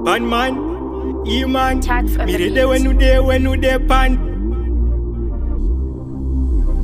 Pan man, E man, Tax on the me beat. de when you de pan.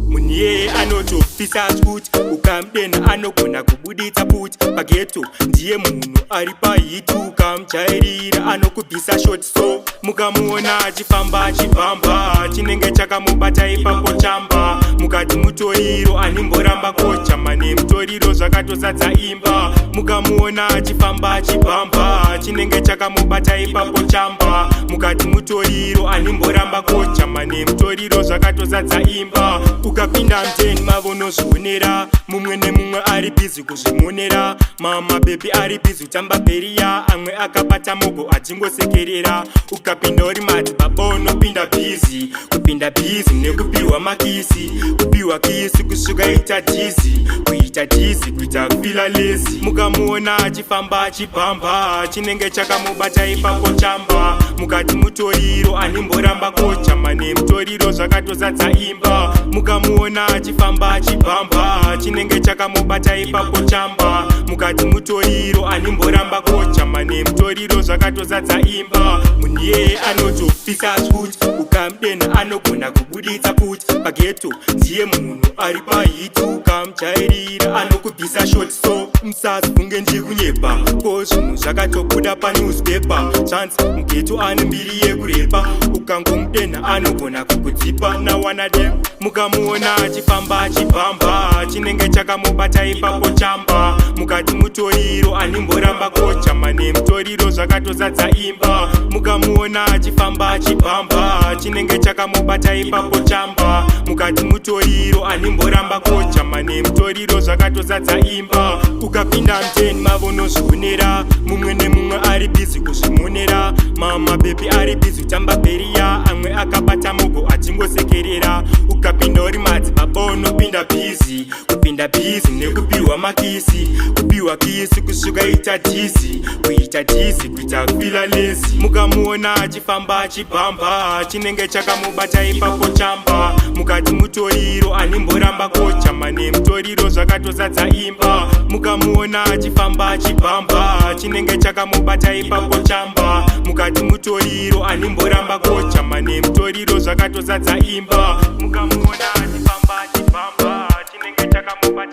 Munye anotofisa scoot ukamdena anogona kubuditsa put pageto ndiye munhu ari pahitu kamchairira anokubvisa short so mukamuona achifamba achibhamba chinenge chakamubata ipapo chamba mukati mutoriro animboramba kochama nemutoriro zvakatozadza imba mukamuona achifamba achibhamba chinenge chakamubata ipapo chamba mukati mutoriro animboramba kochama nemutoriro zvakatozadza imba ukapinda mteni mavonozvionera mumwe nemumwe ari bhizi kuzvimonera mama bebi ari bhizi kutamba bheriya amwe akabata mogo achingosekerera ukapinda uri mati baba unopinda bhizi kupinda bhizi nekupiwa makisi kupiwa kisi kusvika ita dhizi kuita dhizi kuita kufila lezi mukamuona achifamba achibhamba chinenge chakamubata ipapo chamba mukati mutoriro animboramba kochama nemutoriro zvakatozadza imba mukamuona achifamba achibhamba chinenge chakamubata ipapo chamba mukati mutoriro animboramba kochama nemutoriro zvakatozadza imba munhu iyeye anotofisa scoot ukamdena anogona kubuditsa put pageto ndiye munhu ari pahitu ukamchairira anokubvisa short so musazifunge ndikunyepa ko zvinhu zvakatobuda panewspaper zvanzi mugeto ane mbiri yekurepa ukangomudena anogona kukudzipa nawanade mukamuona achifamba achibhamba chinenge chakamubata ipapo chamba mukati mutoriro animboramba kochama nemutoriro zvakatozadza imba mukamuona achifamba achibhamba chinenge chakamubata ipapo chamba mukati mutoriro animboramba kochama nemutoriro zvakatozadza imba ukapinda mteni mavonozvionera mumwe nemumwe ari bhizi kuzvimonera mama bebi ari bhizi kutamba bheriya amwe akabata mogo achingosekerera ukapinda uri mati baba unopinda bhizi kupinda bhizi nekupiwa makisi kupiwa kisi kusvika ita dhizi kuita dhizi kuita kufila lezi mukamuona achifamba achibhamba chinenge chakamubata ipapo chamba mukati mutoriro animboramba kochama nemutoriro zvakatozadza imba mukamuona achifamba achibhamba chinenge chakamubata ipapo chamba mukati mutoriro animboramba kochama nemutoriro zvakatozadza imba mukamuona achifamba achibhamba chinenge chakamubata